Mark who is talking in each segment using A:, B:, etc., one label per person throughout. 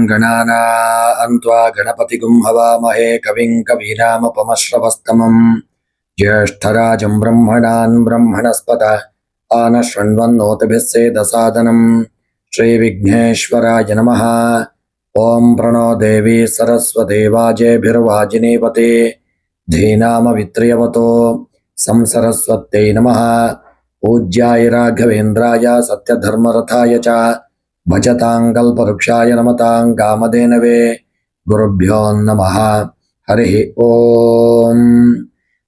A: गणानान्त्वा गणपतिगुं हवामहे कविं कवीनामुपमश्रवस्तमं ज्येष्ठराजं ब्रह्मणान् ब्रह्मणस्पत आनशृण्वन्नोतिभिः सेदसादनं श्रीविघ्नेश्वराय नमः। ॐ प्रणो देवी सरस्वती वाजेभिर्वाजिनीपते धीनामवित्र्यवतो संसरस्वत्यै नमः। पूज्याय राघवेन्द्राय सत्यधर्मरथाय च भजतांगल्पवृक्षाय नमतां कामधेनवे ಗುರುಭ್ಯೋ ನಮಃ ಹರಿ ಓಂ.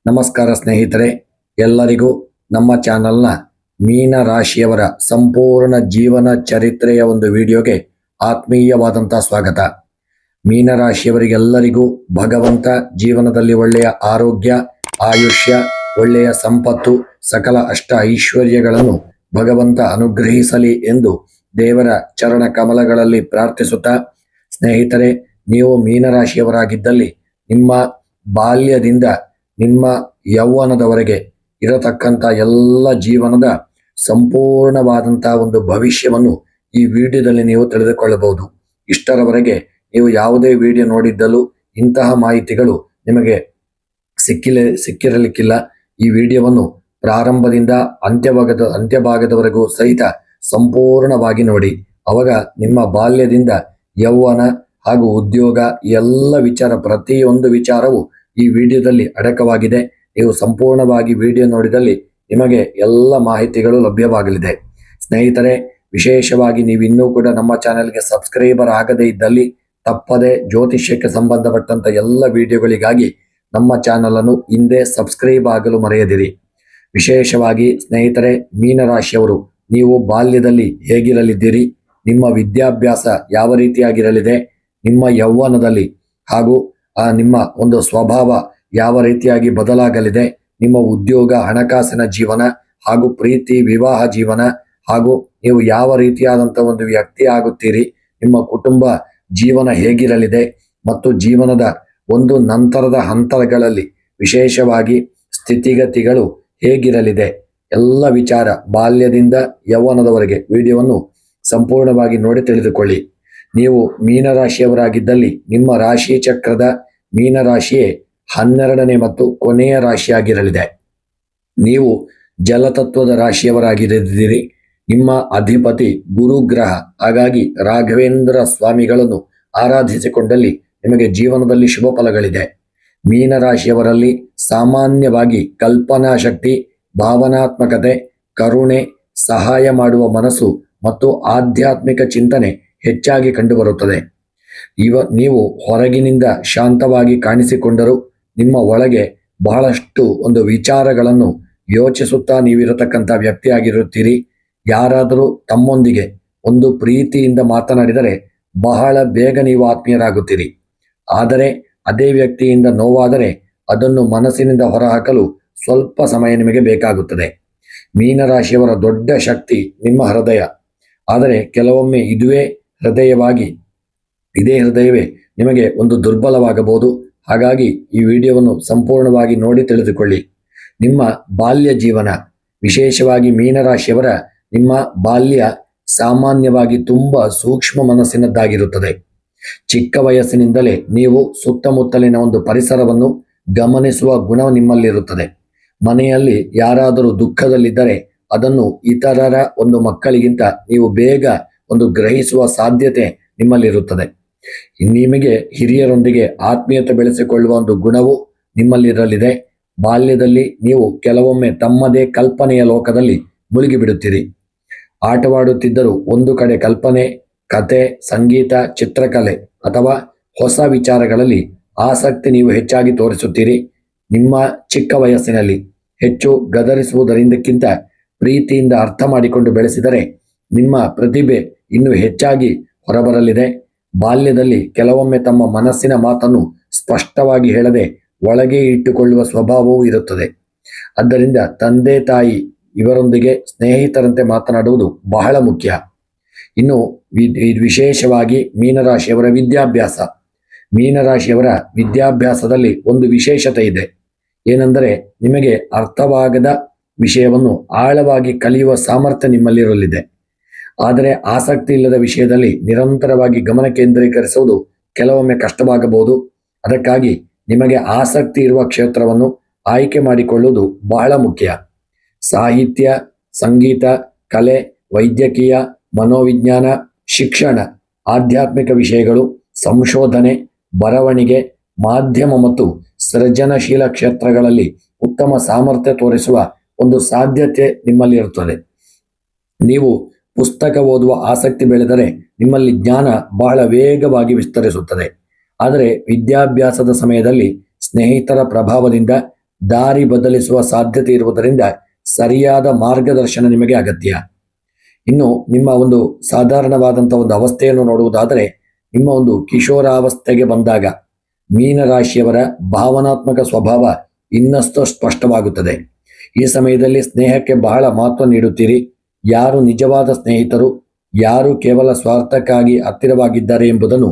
A: ನಮಸ್ಕಾರ ಸ್ನೇಹಿತರೆ, ಎಲ್ಲರಿಗೂ ನಮ್ಮ ಚಾನಲ್ನ ಮೀನ ರಾಶಿಯವರ ಸಂಪೂರ್ಣ ಜೀವನ ಚರಿತ್ರೆಯ ಒಂದು ವಿಡಿಯೋಗೆ ಆತ್ಮೀಯವಾದಂಥ ಸ್ವಾಗತ. ಮೀನರಾಶಿಯವರಿಗೆಲ್ಲರಿಗೂ ಭಗವಂತ ಜೀವನದಲ್ಲಿ ಒಳ್ಳೆಯ ಆರೋಗ್ಯ, ಆಯುಷ್ಯ, ಒಳ್ಳೆಯ ಸಂಪತ್ತು, ಸಕಲ ಅಷ್ಟ ಐಶ್ವರ್ಯಗಳನ್ನು ಭಗವಂತ ಅನುಗ್ರಹಿಸಲಿ ಎಂದು ದೇವರ ಚರಣ ಕಮಲಗಳಲ್ಲಿ ಪ್ರಾರ್ಥಿಸುತ್ತಾ, ಸ್ನೇಹಿತರೆ, ನೀವು ಮೀನರಾಶಿಯವರಾಗಿದ್ದಲ್ಲಿ ನಿಮ್ಮ ಬಾಲ್ಯದಿಂದ ನಿಮ್ಮ ಯೌವನದವರೆಗೆ ಇರತಕ್ಕಂಥ ಎಲ್ಲ ಜೀವನದ ಸಂಪೂರ್ಣವಾದಂಥ ಒಂದು ಭವಿಷ್ಯವನ್ನು ಈ ವಿಡಿಯೋದಲ್ಲಿ ನೀವು ತಿಳಿದುಕೊಳ್ಳಬಹುದು. ಇಷ್ಟರವರೆಗೆ ನೀವು ಯಾವುದೇ ವಿಡಿಯೋ ನೋಡಿದ್ದಲ್ಲೂ ಇಂತಹ ಮಾಹಿತಿಗಳು ನಿಮಗೆ ಸಿಕ್ಕಿರಲಿಕ್ಕಿಲ್ಲ. ಈ ವಿಡಿಯೋವನ್ನು ಪ್ರಾರಂಭದಿಂದ ಅಂತ್ಯಭಾಗದವರೆಗೂ ಸಹಿತ ಸಂಪೂರ್ಣವಾಗಿ ನೋಡಿ. ಅವಾಗ ನಿಮ್ಮ ಬಾಲ್ಯದಿಂದ ಯೌವನ ಹಾಗೂ ಉದ್ಯೋಗ ಎಲ್ಲ ವಿಚಾರ, ಪ್ರತಿಯೊಂದು ವಿಚಾರವು ಈ ವಿಡಿಯೋದಲ್ಲಿ ಅಡಕವಾಗಿದೆ. ನೀವು ಸಂಪೂರ್ಣವಾಗಿ ವಿಡಿಯೋ ನೋಡಿದಲ್ಲಿ ನಿಮಗೆ ಎಲ್ಲ ಮಾಹಿತಿಗಳು ಲಭ್ಯವಾಗಲಿದೆ. ಸ್ನೇಹಿತರೆ, ವಿಶೇಷವಾಗಿ ನೀವು ಇನ್ನೂ ಕೂಡ ನಮ್ಮ ಚಾನೆಲ್ಗೆ ಸಬ್ಸ್ಕ್ರೈಬರ್ ಆಗದೇ ಇದ್ದಲ್ಲಿ ತಪ್ಪದೆ ಜ್ಯೋತಿಷ್ಯಕ್ಕೆ ಸಂಬಂಧಪಟ್ಟಂತ ಎಲ್ಲ ವಿಡಿಯೋಗಳಿಗಾಗಿ ನಮ್ಮ ಚಾನಲನ್ನು ಹಿಂದೆ ಸಬ್ಸ್ಕ್ರೈಬ್ ಆಗಲು ಮರೆಯದಿರಿ. ವಿಶೇಷವಾಗಿ ಸ್ನೇಹಿತರೆ, ಮೀನರಾಶಿಯವರು ನೀವು ಬಾಲ್ಯದಲ್ಲಿ ಹೇಗಿರಲಿದ್ದೀರಿ, ನಿಮ್ಮ ವಿದ್ಯಾಭ್ಯಾಸ ಯಾವ ರೀತಿಯಾಗಿರಲಿದೆ, ನಿಮ್ಮ ಯೌವನದಲ್ಲಿ ಹಾಗೂ ನಿಮ್ಮ ಒಂದು ಸ್ವಭಾವ ಯಾವ ರೀತಿಯಾಗಿ ಬದಲಾಗಲಿದೆ, ನಿಮ್ಮ ಉದ್ಯೋಗ, ಹಣಕಾಸಿನ ಜೀವನ ಹಾಗೂ ಪ್ರೀತಿ, ವಿವಾಹ ಜೀವನ ಹಾಗೂ ನೀವು ಯಾವ ರೀತಿಯಾದಂಥ ಒಂದು ವ್ಯಕ್ತಿ ಆಗುತ್ತೀರಿ, ನಿಮ್ಮ ಕುಟುಂಬ ಜೀವನ ಹೇಗಿರಲಿದೆ ಮತ್ತು ಜೀವನದ ಒಂದು ನಂತರದ ಹಂತಗಳಲ್ಲಿ ವಿಶೇಷವಾಗಿ ಸ್ಥಿತಿಗತಿಗಳು ಹೇಗಿರಲಿದೆ, ಎಲ್ಲ ವಿಚಾರ ಬಾಲ್ಯದಿಂದ ಯೌವನದವರೆಗೆ ವಿಡಿಯೋವನ್ನು ಸಂಪೂರ್ಣವಾಗಿ ನೋಡಿ ತಿಳಿದುಕೊಳ್ಳಿ. ನೀವು ಮೀನರಾಶಿಯವರಾಗಿದ್ದಲ್ಲಿ ನಿಮ್ಮ ರಾಶಿ ಚಕ್ರದ ಮೀನರಾಶಿಯೇ 12ನೇ ಮತ್ತು ಕೊನೆಯ ರಾಶಿಯಾಗಿರಲಿದೆ. ನೀವು ಜಲತತ್ವದ ರಾಶಿಯವರಾಗಿದ್ದೀರಿ. ನಿಮ್ಮ ಅಧಿಪತಿ ಗುರುಗ್ರಹ. ಹಾಗಾಗಿ ರಾಘವೇಂದ್ರ ಸ್ವಾಮಿಗಳನ್ನು ಆರಾಧಿಸಿಕೊಂಡಲ್ಲಿ ನಿಮಗೆ ಜೀವನದಲ್ಲಿ ಶುಭ ಫಲಗಳಿದೆ. ಮೀನರಾಶಿಯವರಲ್ಲಿ ಸಾಮಾನ್ಯವಾಗಿ ಕಲ್ಪನಾ ಶಕ್ತಿ, ಭಾವನಾತ್ಮಕತೆ, ಕರುಣೆ, ಸಹಾಯ ಮಾಡುವ ಮನಸ್ಸು ಮತ್ತು ಆಧ್ಯಾತ್ಮಿಕ ಚಿಂತನೆ ಹೆಚ್ಚಾಗಿ ಕಂಡುಬರುತ್ತದೆ. ನೀವು ಹೊರಗಿನಿಂದ ಶಾಂತವಾಗಿ ಕಾಣಿಸಿಕೊಂಡರೂ ನಿಮ್ಮ ಒಳಗೆ ಬಹಳಷ್ಟು ಒಂದು ವಿಚಾರಗಳನ್ನು ಯೋಚಿಸುತ್ತಾ ನೀವಿರತಕ್ಕಂಥ ವ್ಯಕ್ತಿಯಾಗಿರುತ್ತೀರಿ. ಯಾರಾದರೂ ತಮ್ಮೊಂದಿಗೆ ಒಂದು ಪ್ರೀತಿಯಿಂದ ಮಾತನಾಡಿದರೆ ಬಹಳ ಬೇಗ ನೀವು ಆತ್ಮೀಯರಾಗುತ್ತೀರಿ. ಆದರೆ ಅದೇ ವ್ಯಕ್ತಿಯಿಂದ ನೋವಾದರೆ ಅದನ್ನು ಮನಸ್ಸಿನಿಂದ ಹೊರಹಾಕಲು ಸ್ವಲ್ಪ ಸಮಯ ನಿಮಗೆ ಬೇಕಾಗುತ್ತದೆ. ಮೀನರಾಶಿಯವರ ದೊಡ್ಡ ಶಕ್ತಿ ನಿಮ್ಮ ಹೃದಯ. ಆದರೆ ಕೆಲವೊಮ್ಮೆ ಇದೇ ಹೃದಯವೇ ನಿಮಗೆ ಒಂದು ದುರ್ಬಲವಾಗಬಹುದು. ಹಾಗಾಗಿ ಈ ವಿಡಿಯೋವನ್ನು ಸಂಪೂರ್ಣವಾಗಿ ನೋಡಿ ತಿಳಿದುಕೊಳ್ಳಿ. ನಿಮ್ಮ ಬಾಲ್ಯ ಜೀವನ, ವಿಶೇಷವಾಗಿ ಮೀನರಾಶಿಯವರ ನಿಮ್ಮ ಬಾಲ್ಯ ಸಾಮಾನ್ಯವಾಗಿ ತುಂಬ ಸೂಕ್ಷ್ಮ ಮನಸ್ಸಿನದ್ದಾಗಿರುತ್ತದೆ. ಚಿಕ್ಕ ವಯಸ್ಸಿನಿಂದಲೇ ನೀವು ಸುತ್ತಮುತ್ತಲಿನ ಒಂದು ಪರಿಸರವನ್ನು ಗಮನಿಸುವ ಗುಣ ನಿಮ್ಮಲ್ಲಿರುತ್ತದೆ. ಮನೆಯಲ್ಲಿ ಯಾರಾದರೂ ದುಃಖದಲ್ಲಿದ್ದರೆ ಅದನ್ನು ಇತರರ ಒಂದು ಮಕ್ಕಳಿಗಿಂತ ನೀವು ಬೇಗ ಒಂದು ಗ್ರಹಿಸುವ ಸಾಧ್ಯತೆ ನಿಮ್ಮಲ್ಲಿರುತ್ತದೆ. ನಿಮಗೆ ಹಿರಿಯರೊಂದಿಗೆ ಆತ್ಮೀಯತೆ ಬೆಳೆಸಿಕೊಳ್ಳುವ ಒಂದು ಗುಣವು ನಿಮ್ಮಲ್ಲಿರಲಿದೆ. ಬಾಲ್ಯದಲ್ಲಿ ನೀವು ಕೆಲವೊಮ್ಮೆ ತಮ್ಮದೇ ಕಲ್ಪನೆಯ ಲೋಕದಲ್ಲಿ ಮುಳುಗಿಬಿಡುತ್ತೀರಿ. ಆಟವಾಡುತ್ತಿದ್ದರೂ ಒಂದು ಕಡೆ ಕಲ್ಪನೆ, ಕತೆ, ಸಂಗೀತ, ಚಿತ್ರಕಲೆ ಅಥವಾ ಹೊಸ ವಿಚಾರಗಳಲ್ಲಿ ಆಸಕ್ತಿ ನೀವು ಹೆಚ್ಚಾಗಿ ತೋರಿಸುತ್ತೀರಿ. ನಿಮ್ಮ ಚಿಕ್ಕ ವಯಸ್ಸಿನಲ್ಲಿ ಹೆಚ್ಚು ಗದರಿಸುವುದರಿಂದಕ್ಕಿಂತ ಪ್ರೀತಿಯಿಂದ ಅರ್ಥ ಮಾಡಿಕೊಂಡು ಬೆಳೆಸಿದರೆ ನಿಮ್ಮ ಪ್ರತಿಭೆ ಇನ್ನೂ ಹೆಚ್ಚಾಗಿ ಹೊರಬರಲಿದೆ. ಬಾಲ್ಯದಲ್ಲಿ ಕೆಲವೊಮ್ಮೆ ತಮ್ಮ ಮನಸ್ಸಿನ ಮಾತನ್ನು ಸ್ಪಷ್ಟವಾಗಿ ಹೇಳದೆ ಒಳಗೆ ಇಟ್ಟುಕೊಳ್ಳುವ ಸ್ವಭಾವವೂ ಇರುತ್ತದೆ. ಆದ್ದರಿಂದ ತಂದೆ ತಾಯಿ ಇವರೊಂದಿಗೆ ಸ್ನೇಹಿತರಂತೆ ಮಾತನಾಡುವುದು ಬಹಳ ಮುಖ್ಯ. ಇನ್ನು ವಿಶೇಷವಾಗಿ ಮೀನರಾಶಿಯವರ ವಿದ್ಯಾಭ್ಯಾಸ. ಮೀನರಾಶಿಯವರ ವಿದ್ಯಾಭ್ಯಾಸದಲ್ಲಿ ಒಂದು ವಿಶೇಷತೆ ಇದೆ. ಏನೆಂದರೆ, ನಿಮಗೆ ಅರ್ಥವಾಗದ ವಿಷಯವನ್ನು ಆಳವಾಗಿ ಕಲಿಯುವ ಸಾಮರ್ಥ್ಯ ನಿಮ್ಮಲ್ಲಿರಲಿದೆ. ಆದರೆ ಆಸಕ್ತಿ ಇಲ್ಲದ ವಿಷಯದಲ್ಲಿ ನಿರಂತರವಾಗಿ ಗಮನ ಕೇಂದ್ರೀಕರಿಸುವುದು ಕೆಲವೊಮ್ಮೆ ಕಷ್ಟವಾಗಬಹುದು. ಅದಕ್ಕಾಗಿ ನಿಮಗೆ ಆಸಕ್ತಿ ಇರುವ ಕ್ಷೇತ್ರವನ್ನು ಆಯ್ಕೆ ಮಾಡಿಕೊಳ್ಳುವುದು ಬಹಳ ಮುಖ್ಯ. ಸಾಹಿತ್ಯ, ಸಂಗೀತ, ಕಲೆ, ವೈದ್ಯಕೀಯ, ಮನೋವಿಜ್ಞಾನ, ಶಿಕ್ಷಣ, ಆಧ್ಯಾತ್ಮಿಕ ವಿಷಯಗಳು, ಸಂಶೋಧನೆ, ಬರವಣಿಗೆ, ಮಾಧ್ಯಮ ಮತ್ತು ಸೃಜನಶೀಲ ಕ್ಷೇತ್ರಗಳಲ್ಲಿ ಉತ್ತಮ ಸಾಮರ್ಥ್ಯ ತೋರಿಸುವ ಒಂದು ಸಾಧ್ಯತೆ ನಿಮ್ಮಲ್ಲಿರುತ್ತದೆ. ನೀವು ಪುಸ್ತಕ ಓದುವ ಆಸಕ್ತಿ ಬೆಳೆದರೆ ನಿಮ್ಮಲ್ಲಿ ಜ್ಞಾನ ಬಹಳ ವೇಗವಾಗಿ ವಿಸ್ತರಿಸುತ್ತದೆ. ಆದರೆ ವಿದ್ಯಾಭ್ಯಾಸದ ಸಮಯದಲ್ಲಿ ಸ್ನೇಹಿತರ ಪ್ರಭಾವದಿಂದ ದಾರಿ ಬದಲಿಸುವ ಸಾಧ್ಯತೆ ಇರುವುದರಿಂದ ಸರಿಯಾದ ಮಾರ್ಗದರ್ಶನ ನಿಮಗೆ ಅಗತ್ಯ. ಇನ್ನು ನಿಮ್ಮ ಒಂದು ಸಾಧಾರಣವಾದಂಥ ಒಂದು ಅವಸ್ಥೆಯನ್ನು ನೋಡುವುದಾದರೆ, ನಿಮ್ಮ ಒಂದು ಕಿಶೋರಾವಸ್ಥೆಗೆ ಬಂದಾಗ ಮೀನರಾಶಿಯವರ ಭಾವನಾತ್ಮಕ ಸ್ವಭಾವ ಇನ್ನಷ್ಟು ಸ್ಪಷ್ಟವಾಗುತ್ತದೆ. ಈ ಸಮಯದಲ್ಲಿ ಸ್ನೇಹಕ್ಕೆ ಬಹಳ ಮಹತ್ವ ನೀಡುತ್ತೀರಿ. ಯಾರು ನಿಜವಾದ ಸ್ನೇಹಿತರು, ಯಾರು ಕೇವಲ ಸ್ವಾರ್ಥಕ್ಕಾಗಿ ಹತ್ತಿರವಾಗಿದ್ದಾರೆ ಎಂಬುದನ್ನು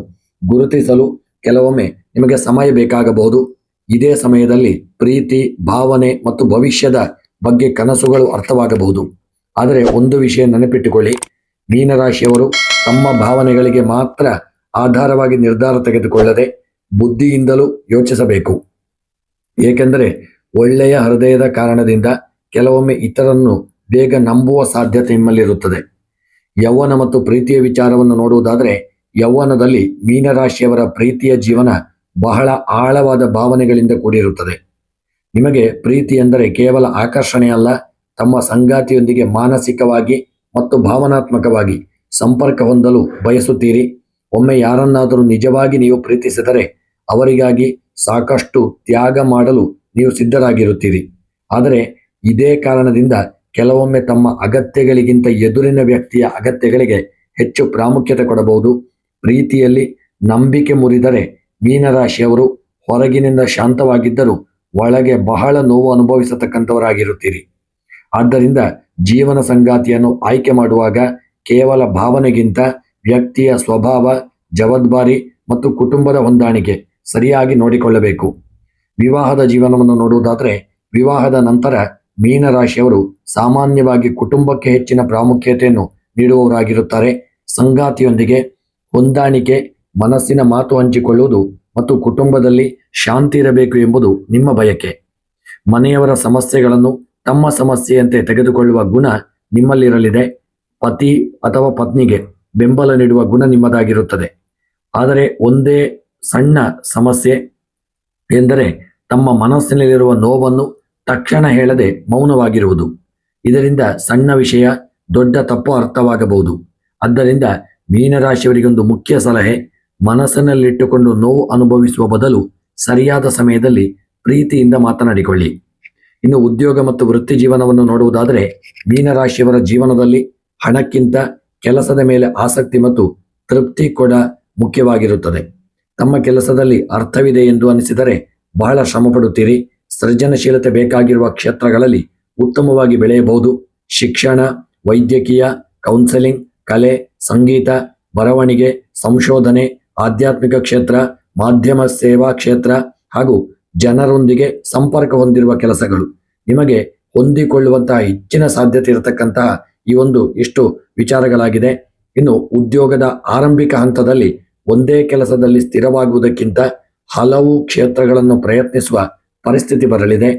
A: ಗುರುತಿಸಲು ಕೆಲವೊಮ್ಮೆ ನಿಮಗೆ ಸಮಯ ಬೇಕಾಗಬಹುದು. ಇದೇ ಸಮಯದಲ್ಲಿ ಪ್ರೀತಿ, ಭಾವನೆ ಮತ್ತು ಭವಿಷ್ಯದ ಬಗ್ಗೆ ಕನಸುಗಳು ಅರ್ಥವಾಗಬಹುದು. ಆದರೆ ಒಂದು ವಿಷಯ ನೆನಪಿಟ್ಟುಕೊಳ್ಳಿ, ಮೀನರಾಶಿಯವರು ತಮ್ಮ ಭಾವನೆಗಳಿಗೆ ಮಾತ್ರ ಆಧಾರವಾಗಿ ನಿರ್ಧಾರ ತೆಗೆದುಕೊಳ್ಳದೆ ಬುದ್ಧಿಯಿಂದಲೂ ಯೋಚಿಸಬೇಕು. ಏಕೆಂದರೆ ಒಳ್ಳೆಯ ಹೃದಯದ ಕಾರಣದಿಂದ ಕೆಲವೊಮ್ಮೆ ಇತರನ್ನು ಬೇಗ ನಂಬುವ ಸಾಧ್ಯತೆ ನಿಮ್ಮಲ್ಲಿರುತ್ತದೆ. ಯೌವನ ಮತ್ತು ಪ್ರೀತಿಯ ವಿಚಾರವನ್ನು ನೋಡುವುದಾದರೆ, ಯೌವನದಲ್ಲಿ ಮೀನರಾಶಿಯವರ ಪ್ರೀತಿಯ ಜೀವನ ಬಹಳ ಆಳವಾದ ಭಾವನೆಗಳಿಂದ ಕೂಡಿರುತ್ತದೆ. ನಿಮಗೆ ಪ್ರೀತಿ ಎಂದರೆ ಕೇವಲ ಆಕರ್ಷಣೆ ಅಲ್ಲ, ತಮ್ಮ ಸಂಗಾತಿಯೊಂದಿಗೆ ಮಾನಸಿಕವಾಗಿ ಮತ್ತು ಭಾವನಾತ್ಮಕವಾಗಿ ಸಂಪರ್ಕ ಹೊಂದಲು ಬಯಸುತ್ತೀರಿ. ಒಮ್ಮೆ ಯಾರನ್ನಾದರೂ ನಿಜವಾಗಿ ನೀವು ಪ್ರೀತಿಸಿದರೆ ಅವರಿಗಾಗಿ ಸಾಕಷ್ಟು ತ್ಯಾಗ ಮಾಡಲು ನೀವು ಸಿದ್ಧರಾಗಿರುತ್ತೀರಿ. ಆದರೆ ಇದೇ ಕಾರಣದಿಂದ ಕೆಲವೊಮ್ಮೆ ತಮ್ಮ ಅಗತ್ಯಗಳಿಗಿಂತ ಎದುರಿನ ವ್ಯಕ್ತಿಯ ಅಗತ್ಯಗಳಿಗೆ ಹೆಚ್ಚು ಪ್ರಾಮುಖ್ಯತೆ ಕೊಡಬಹುದು. ಪ್ರೀತಿಯಲ್ಲಿ ನಂಬಿಕೆ ಮುರಿದರೆ ಮೀನರಾಶಿಯವರು ಹೊರಗಿನಿಂದ ಶಾಂತವಾಗಿದ್ದರೂ ಒಳಗೆ ಬಹಳ ನೋವು ಅನುಭವಿಸತಕ್ಕಂಥವರಾಗಿರುತ್ತೀರಿ. ಆದ್ದರಿಂದ ಜೀವನ ಸಂಗಾತಿಯನ್ನು ಆಯ್ಕೆ ಮಾಡುವಾಗ ಕೇವಲ ಭಾವನೆಗಿಂತ ವ್ಯಕ್ತಿಯ ಸ್ವಭಾವ, ಜವಾಬ್ದಾರಿ ಮತ್ತು ಕುಟುಂಬದ ಹೊಂದಾಣಿಕೆ ಸರಿಯಾಗಿ ನೋಡಿಕೊಳ್ಳಬೇಕು. ವಿವಾಹದ ಜೀವನವನ್ನು ನೋಡುವುದಾದರೆ, ವಿವಾಹದ ನಂತರ ಮೀನರಾಶಿಯವರು ಸಾಮಾನ್ಯವಾಗಿ ಕುಟುಂಬಕ್ಕೆ ಹೆಚ್ಚಿನ ಪ್ರಾಮುಖ್ಯತೆಯನ್ನು ನೀಡುವವರಾಗಿರುತ್ತಾರೆ. ಸಂಗಾತಿಯೊಂದಿಗೆ ಹೊಂದಾಣಿಕೆ, ಮನಸ್ಸಿನ ಮಾತು ಹಂಚಿಕೊಳ್ಳುವುದು ಮತ್ತು ಕುಟುಂಬದಲ್ಲಿ ಶಾಂತಿ ಇರಬೇಕು ಎಂಬುದು ನಿಮ್ಮ ಬಯಕೆ. ಮನೆಯವರ ಸಮಸ್ಯೆಗಳನ್ನು ತಮ್ಮ ಸಮಸ್ಯೆಯಂತೆ ತೆಗೆದುಕೊಳ್ಳುವ ಗುಣ ನಿಮ್ಮಲ್ಲಿರಲಿದೆ. ಪತಿ ಅಥವಾ ಪತ್ನಿಗೆ ಬೆಂಬಲ ನೀಡುವ ಗುಣ ನಿಮ್ಮದಾಗಿರುತ್ತದೆ. ಆದರೆ ಒಂದೇ ಸಣ್ಣ ಸಮಸ್ಯೆ ಎಂದರೆ ತಮ್ಮ ಮನಸ್ಸಿನಲ್ಲಿರುವ ನೋವನ್ನು ತಕ್ಷಣ ಹೇಳದೆ ಮೌನವಾಗಿರುವುದು. ಇದರಿಂದ ಸಣ್ಣ ವಿಷಯ ದೊಡ್ಡ ತಪ್ಪು ಅರ್ಥವಾಗಬಹುದು. ಆದ್ದರಿಂದ ಮೀನರಾಶಿಯವರಿಗೊಂದು ಮುಖ್ಯ ಸಲಹೆ, ಮನಸ್ಸಿನಲ್ಲಿಟ್ಟುಕೊಂಡು ನೋವು ಅನುಭವಿಸುವ ಬದಲು ಸರಿಯಾದ ಸಮಯದಲ್ಲಿ ಪ್ರೀತಿಯಿಂದ ಮಾತನಾಡಿಕೊಳ್ಳಿ. ಇನ್ನು ಉದ್ಯೋಗ ಮತ್ತು ವೃತ್ತಿ ಜೀವನವನ್ನು ನೋಡುವುದಾದರೆ, ಮೀನರಾಶಿಯವರ ಜೀವನದಲ್ಲಿ ಹಣಕ್ಕಿಂತ ಕೆಲಸದ ಮೇಲೆ ಆಸಕ್ತಿ ಮತ್ತು ತೃಪ್ತಿ ಕೂಡ ಮುಖ್ಯವಾಗಿರುತ್ತದೆ. ತಮ್ಮ ಕೆಲಸದಲ್ಲಿ ಅರ್ಥವಿದೆ ಎಂದು ಅನಿಸಿದರೆ ಬಹಳ ಶ್ರಮಪಡುತ್ತೀರಿ. ಸೃಜನಶೀಲತೆ ಬೇಕಾಗಿರುವ ಕ್ಷೇತ್ರಗಳಲ್ಲಿ ಉತ್ತಮವಾಗಿ ಬೆಳೆಯಬಹುದು. ಶಿಕ್ಷಣ, ವೈದ್ಯಕೀಯ, ಕೌನ್ಸೆಲಿಂಗ್, ಕಲೆ, ಸಂಗೀತ, ಬರವಣಿಗೆ, ಸಂಶೋಧನೆ, ಆಧ್ಯಾತ್ಮಿಕ ಕ್ಷೇತ್ರ, ಮಾಧ್ಯಮ ಸೇವಾ ಕ್ಷೇತ್ರ ಹಾಗೂ ಜನರೊಂದಿಗೆ ಸಂಪರ್ಕ ಹೊಂದಿರುವ ಕೆಲಸಗಳು ನಿಮಗೆ ಹೊಂದಿಕೊಳ್ಳುವಂತಹ ಹೆಚ್ಚಿನ ಸಾಧ್ಯತೆ ಇರತಕ್ಕಂತಹ ಈ ಒಂದು ಇಷ್ಟು ವಿಚಾರಗಳಾಗಿದೆ. ಇನ್ನು ಉದ್ಯೋಗದ ಆರಂಭಿಕ ಹಂತದಲ್ಲಿ ಒಂದೇ ಕೆಲಸದಲ್ಲಿ ಸ್ಥಿರವಾಗುವುದಕ್ಕಿಂತ ಹಲವು ಕ್ಷೇತ್ರಗಳನ್ನು ಪ್ರಯತ್ನಿಸುವ ಪರಿಸ್ಥಿತಿ ಬರಲಿದೆ.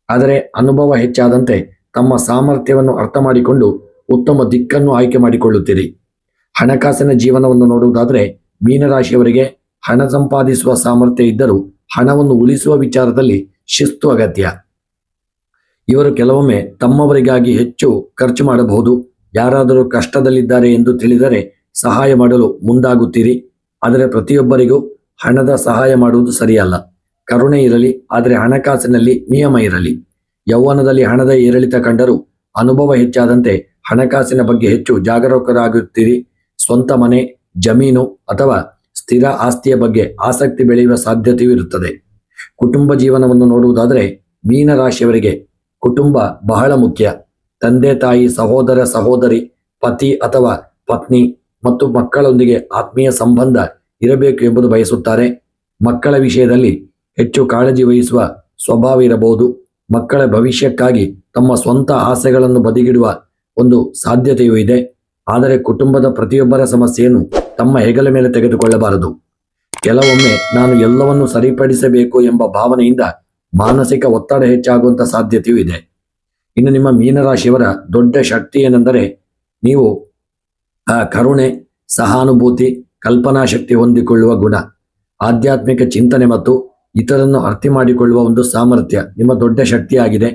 A: ಆದರೆ ಅನುಭವ ಹೆಚ್ಚಾದಂತೆ ತಮ್ಮ ಸಾಮರ್ಥ್ಯವನ್ನು ಅರ್ಥ ಮಾಡಿಕೊಂಡು ಉತ್ತಮ ದಿಕ್ಕನ್ನು ಆಯ್ಕೆ ಮಾಡಿಕೊಳ್ಳುತ್ತೀರಿ. ಹಣಕಾಸಿನ ಜೀವನವನ್ನು ನೋಡುವುದಾದರೆ, ಮೀನರಾಶಿಯವರಿಗೆ ಹಣ ಸಂಪಾದಿಸುವ ಸಾಮರ್ಥ್ಯ ಇದ್ದರೂ ಹಣವನ್ನು ಉಳಿಸುವ ವಿಚಾರದಲ್ಲಿ ಶಿಸ್ತು ಅಗತ್ಯ. ಇವರು ಕೆಲವೊಮ್ಮೆ ತಮ್ಮವರಿಗಾಗಿ ಹೆಚ್ಚು ಖರ್ಚು ಮಾಡಬಹುದು. ಯಾರಾದರೂ ಕಷ್ಟದಲ್ಲಿದ್ದಾರೆ ಎಂದು ತಿಳಿದರೆ ಸಹಾಯ ಮಾಡಲು ಮುಂದಾಗುತ್ತೀರಿ. ಆದರೆ ಪ್ರತಿಯೊಬ್ಬರಿಗೂ ಹಣದ ಸಹಾಯ ಮಾಡುವುದು ಸರಿಯಲ್ಲ. ಕರುಣೆ ಇರಲಿ, ಆದರೆ ಹಣಕಾಸಿನಲ್ಲಿ ನಿಯಮ ಇರಲಿ. ಯೌವನದಲ್ಲಿ ಹಣದ ಏರಿಳಿತ ಕಂಡರೂ ಅನುಭವ ಹೆಚ್ಚಾದಂತೆ ಹಣಕಾಸಿನ ಬಗ್ಗೆ ಹೆಚ್ಚು ಜಾಗರೂಕರಾಗುತ್ತೀರಿ. ಸ್ವಂತ ಮನೆ, ಜಮೀನು ಅಥವಾ ಸ್ಥಿರ ಆಸ್ತಿಯ ಬಗ್ಗೆ ಆಸಕ್ತಿ ಬೆಳೆಯುವ ಸಾಧ್ಯತೆಯೂ ಇರುತ್ತದೆ. ಕುಟುಂಬ ಜೀವನವನ್ನು ನೋಡುವುದಾದರೆ, ಮೀನರಾಶಿಯವರಿಗೆ ಕುಟುಂಬ ಬಹಳ ಮುಖ್ಯ. ತಂದೆ ತಾಯಿ, ಸಹೋದರ ಸಹೋದರಿ, ಪತಿ ಅಥವಾ ಪತ್ನಿ ಮತ್ತು ಮಕ್ಕಳೊಂದಿಗೆ ಆತ್ಮೀಯ ಸಂಬಂಧ ಇರಬೇಕು ಎಂಬುದು ಬಯಸುತ್ತಾರೆ. ಮಕ್ಕಳ ವಿಷಯದಲ್ಲಿ ಹೆಚ್ಚು ಕಾಳಜಿ ವಹಿಸುವ ಸ್ವಭಾವ ಇರಬಹುದು. ಮಕ್ಕಳ ಭವಿಷ್ಯಕ್ಕಾಗಿ ತಮ್ಮ ಸ್ವಂತ ಆಸೆಗಳನ್ನು ಬದಿಗಿಡುವ ಒಂದು ಸಾಧ್ಯತೆಯೂ ಇದೆ. ಆದರೆ ಕುಟುಂಬದ ಪ್ರತಿಯೊಬ್ಬರ ಸಮಸ್ಯೆಯನ್ನು ತಮ್ಮ ಹೆಗಲ ಮೇಲೆ ತೆಗೆದುಕೊಳ್ಳಬಾರದು. ಕೆಲವೊಮ್ಮೆ ನಾನು ಎಲ್ಲವನ್ನು ಸರಿಪಡಿಸಬೇಕು ಎಂಬ ಭಾವನೆಯಿಂದ ಮಾನಸಿಕ ಒತ್ತಡ ಹೆಚ್ಚಾಗುವಂತ ಸಾಧ್ಯತೆಯೂ ಇದೆ. ಇನ್ನು ನಿಮ್ಮ ಮೀನರಾಶಿಯವರ ದೊಡ್ಡ ಶಕ್ತಿ ಏನೆಂದರೆ ನೀವು ಕರುಣೆ, ಸಹಾನುಭೂತಿ, ಕಲ್ಪನಾ ಶಕ್ತಿ ಹೊಂದಿಕೊಳ್ಳುವ ಗುಣ, ಆಧ್ಯಾತ್ಮಿಕ ಚಿಂತನೆ ಮತ್ತು ಇತರನ್ನು ಅರ್ಥ ಮಾಡಿಕೊಳ್ಳುವ ಒಂದು ಸಾಮರ್ಥ್ಯ ನಿಮ್ಮ ದೊಡ್ಡ ಶಕ್ತಿಯಾಗಿದೆ.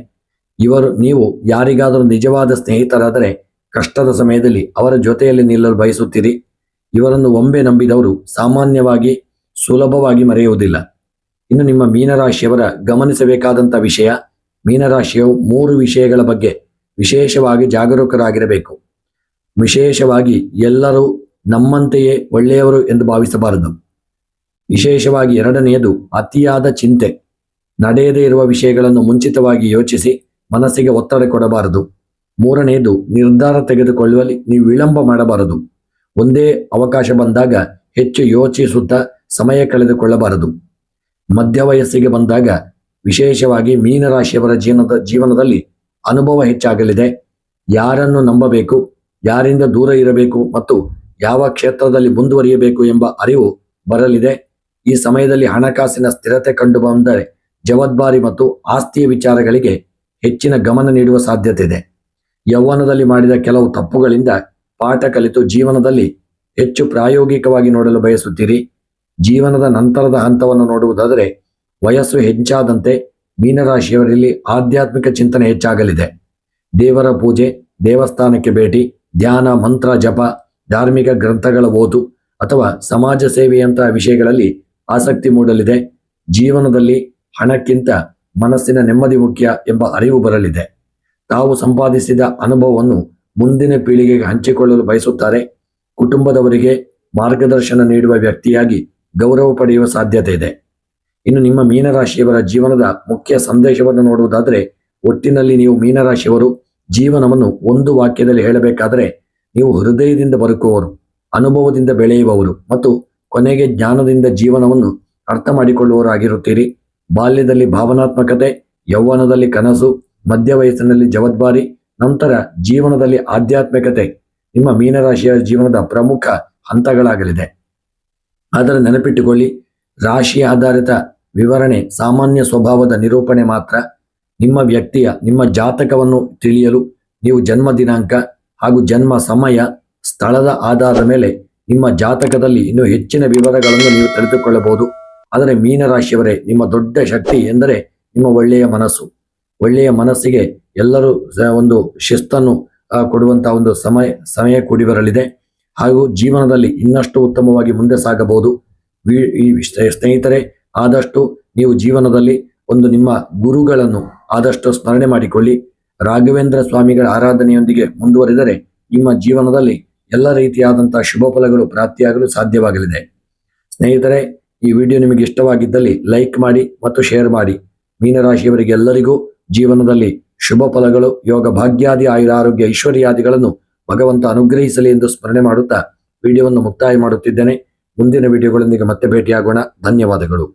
A: ನೀವು ಯಾರಿಗಾದರೂ ನಿಜವಾದ ಸ್ನೇಹಿತರಾದರೆ ಕಷ್ಟದ ಸಮಯದಲ್ಲಿ ಅವರ ಜೊತೆಯಲ್ಲಿ ನಿಲ್ಲಲು ಬಯಸುತ್ತೀರಿ. ಇವರನ್ನು ಒಮ್ಮೆ ನಂಬಿದವರು ಸಾಮಾನ್ಯವಾಗಿ ಸುಲಭವಾಗಿ ಮರೆಯುವುದಿಲ್ಲ. ಇನ್ನು ನಿಮ್ಮ ಮೀನರಾಶಿಯವರ ಗಮನಿಸಬೇಕಾದಂಥ ವಿಷಯ, ಮೀನರಾಶಿಯು 3 ವಿಷಯಗಳ ಬಗ್ಗೆ ವಿಶೇಷವಾಗಿ ಜಾಗರೂಕರಾಗಿರಬೇಕು. ವಿಶೇಷವಾಗಿ ಎಲ್ಲರೂ ನಮ್ಮಂತೆಯೇ ಒಳ್ಳೆಯವರು ಎಂದು ಭಾವಿಸಬಾರದು. ವಿಶೇಷವಾಗಿ 2ನೆಯದು ಅತಿಯಾದ ಚಿಂತೆ, ನಡೆಯದೇ ಇರುವ ವಿಷಯಗಳನ್ನು ಮುಂಚಿತವಾಗಿ ಯೋಚಿಸಿ ಮನಸ್ಸಿಗೆ ಒತ್ತಡ ಕೊಡಬಾರದು. 3ನೆಯದು ನಿರ್ಧಾರ ತೆಗೆದುಕೊಳ್ಳುವಲ್ಲಿ ನೀವು ವಿಳಂಬ ಮಾಡಬಾರದು. ಒಂದೇ ಅವಕಾಶ ಬಂದಾಗ ಹೆಚ್ಚು ಯೋಚಿಸುತ್ತಾ ಸಮಯ ಕಳೆದುಕೊಳ್ಳಬಾರದು. ಮಧ್ಯ ವಯಸ್ಸಿಗೆ ಬಂದಾಗ ವಿಶೇಷವಾಗಿ ಮೀನರಾಶಿಯವರ ಜೀವನದಲ್ಲಿ ಅನುಭವ ಹೆಚ್ಚಾಗಲಿದೆ. ಯಾರನ್ನು ನಂಬಬೇಕು, ಯಾರಿಂದ ದೂರ ಇರಬೇಕು ಮತ್ತು ಯಾವ ಕ್ಷೇತ್ರದಲ್ಲಿ ಮುಂದುವರಿಯಬೇಕು ಎಂಬ ಅರಿವು ಬರಲಿದೆ. ಈ ಸಮಯದಲ್ಲಿ ಹಣಕಾಸಿನ ಸ್ಥಿರತೆ ಕಂಡು ಬಂದರೆ ಜವಾಬ್ದಾರಿ ಮತ್ತು ಆಸ್ತಿಯ ವಿಚಾರಗಳಿಗೆ ಹೆಚ್ಚಿನ ಗಮನ ನೀಡುವ ಸಾಧ್ಯತೆ ಇದೆ. ಯೌವನದಲ್ಲಿ ಮಾಡಿದ ಕೆಲವು ತಪ್ಪುಗಳಿಂದ ಪಾಠ ಕಲಿತು ಜೀವನದಲ್ಲಿ ಹೆಚ್ಚು ಪ್ರಾಯೋಗಿಕವಾಗಿ ನೋಡಲು ಬಯಸುತ್ತೀರಿ. ಜೀವನದ ನಂತರದ ಹಂತವನ್ನು ನೋಡುವುದಾದರೆ ವಯಸ್ಸು ಹೆಚ್ಚಾದಂತೆ ಮೀನರಾಶಿಯವರಲ್ಲಿ ಆಧ್ಯಾತ್ಮಿಕ ಚಿಂತನೆ ಹೆಚ್ಚಾಗಲಿದೆ. ದೇವರ ಪೂಜೆ, ದೇವಸ್ಥಾನಕ್ಕೆ ಭೇಟಿ, ಧ್ಯಾನ, ಮಂತ್ರ ಜಪ, ಧಾರ್ಮಿಕ ಗ್ರಂಥಗಳ ಓದು ಅಥವಾ ಸಮಾಜ ಸೇವೆಯಂತಹ ವಿಷಯಗಳಲ್ಲಿ ಆಸಕ್ತಿ ಮೂಡಲಿದೆ. ಜೀವನದಲ್ಲಿ ಹಣಕ್ಕಿಂತ ಮನಸ್ಸಿನ ನೆಮ್ಮದಿ ಮುಖ್ಯ ಎಂಬ ಅರಿವು ಬರಲಿದೆ. ತಾವು ಸಂಪಾದಿಸಿದ ಅನುಭವವನ್ನು ಮುಂದಿನ ಪೀಳಿಗೆಗೆ ಹಂಚಿಕೊಳ್ಳಲು ಬಯಸುತ್ತಾರೆ. ಕುಟುಂಬದವರಿಗೆ ಮಾರ್ಗದರ್ಶನ ನೀಡುವ ವ್ಯಕ್ತಿಯಾಗಿ ಗೌರವ ಪಡೆಯುವ ಸಾಧ್ಯತೆ ಇದೆ. ಇನ್ನು ನಿಮ್ಮ ಮೀನರಾಶಿಯವರ ಜೀವನದ ಮುಖ್ಯ ಸಂದೇಶವನ್ನು ನೋಡುವುದಾದರೆ, ಒಟ್ಟಿನಲ್ಲಿ ನೀವು ಮೀನರಾಶಿಯವರು ಜೀವನವನ್ನು ಒಂದು ವಾಕ್ಯದಲ್ಲಿ ಹೇಳಬೇಕಾದರೆ ನೀವು ಹೃದಯದಿಂದ ಬದುಕುವವರು, ಅನುಭವದಿಂದ ಬೆಳೆಯುವವರು ಮತ್ತು ಕೊನೆಗೆ ಜ್ಞಾನದಿಂದ ಜೀವನವನ್ನು ಅರ್ಥ ಮಾಡಿಕೊಳ್ಳುವವರಾಗಿರುತ್ತೀರಿ. ಬಾಲ್ಯದಲ್ಲಿ ಭಾವನಾತ್ಮಕತೆ, ಯೌವನದಲ್ಲಿ ಕನಸು, ಮಧ್ಯ ವಯಸ್ಸಿನಲ್ಲಿ ಜವಾಬ್ದಾರಿ, ನಂತರ ಜೀವನದಲ್ಲಿ ಆಧ್ಯಾತ್ಮಿಕತೆ ನಿಮ್ಮ ಮೀನರಾಶಿಯ ಜೀವನದ ಪ್ರಮುಖ ಹಂತಗಳಾಗಲಿದೆ. ಆದರೆ ನೆನಪಿಟ್ಟುಕೊಳ್ಳಿ, ರಾಶಿ ಆಧಾರಿತ ವಿವರಣೆ ಸಾಮಾನ್ಯ ಸ್ವಭಾವದ ನಿರೂಪಣೆ ಮಾತ್ರ. ನಿಮ್ಮ ಜಾತಕವನ್ನು ತಿಳಿಯಲು ನೀವು ಜನ್ಮ ದಿನಾಂಕ ಹಾಗೂ ಜನ್ಮ ಸಮಯ, ಸ್ಥಳದ ಆಧಾರದ ಮೇಲೆ ನಿಮ್ಮ ಜಾತಕದಲ್ಲಿ ಇನ್ನೂ ಹೆಚ್ಚಿನ ವಿವರಗಳನ್ನು ನೀವು ತಿಳಿದುಕೊಳ್ಳಬಹುದು. ಆದರೆ ಮೀನರಾಶಿಯವರೇ, ನಿಮ್ಮ ದೊಡ್ಡ ಶಕ್ತಿ ಎಂದರೆ ನಿಮ್ಮ ಒಳ್ಳೆಯ ಮನಸ್ಸು. ಒಳ್ಳೆಯ ಮನಸ್ಸಿಗೆ ಎಲ್ಲರೂ ಒಂದು ಶಿಸ್ತನ್ನು ಕೊಡುವಂತಹ ಒಂದು ಸಮಯ ಕೂಡಿ ಬರಲಿದೆ ಹಾಗೂ ಜೀವನದಲ್ಲಿ ಇನ್ನಷ್ಟು ಉತ್ತಮವಾಗಿ ಮುಂದೆ ಸಾಗಬಹುದು. ಈ ಸ್ನೇಹಿತರೆ, ಆದಷ್ಟು ನೀವು ಜೀವನದಲ್ಲಿ ನಿಮ್ಮ ಗುರುಗಳನ್ನು ಆದಷ್ಟು ಸ್ಮರಣೆ ಮಾಡಿಕೊಳ್ಳಿ. ರಾಘವೇಂದ್ರ ಸ್ವಾಮಿಗಳ ಆರಾಧನೆಯೊಂದಿಗೆ ಮುಂದುವರಿದರೆ ನಿಮ್ಮ ಜೀವನದಲ್ಲಿ ಎಲ್ಲ ರೀತಿಯಾದಂತಹ ಶುಭ ಫಲಗಳು ಪ್ರಾಪ್ತಿಯಾಗಲು ಸಾಧ್ಯವಾಗಲಿದೆ. ಸ್ನೇಹಿತರೆ, ಈ ವಿಡಿಯೋ ನಿಮಗೆ ಇಷ್ಟವಾಗಿದ್ದಲ್ಲಿ ಲೈಕ್ ಮಾಡಿ ಮತ್ತು ಶೇರ್ ಮಾಡಿ. ಮೀನರಾಶಿಯವರಿಗೆ ಎಲ್ಲರಿಗೂ ಜೀವನದಲ್ಲಿ ಶುಭ ಫಲಗಳು, ಯೋಗ ಭಾಗ್ಯಾದಿ, ಆಯುರಾರೋಗ್ಯ, ಐಶ್ವರ್ಯಾದಿಗಳನ್ನು ಭಗವಂತ ಅನುಗ್ರಹಿಸಲಿ ಎಂದು ಸ್ಮರಣೆ ಮಾಡುತ್ತಾ ವಿಡಿಯೋವನ್ನು ಮುಕ್ತಾಯ ಮಾಡುತ್ತಿದ್ದೇನೆ. ಮುಂದಿನ ವಿಡಿಯೋಗಳೊಂದಿಗೆ ಮತ್ತೆ ಭೇಟಿಯಾಗೋಣ. ಧನ್ಯವಾದಗಳು.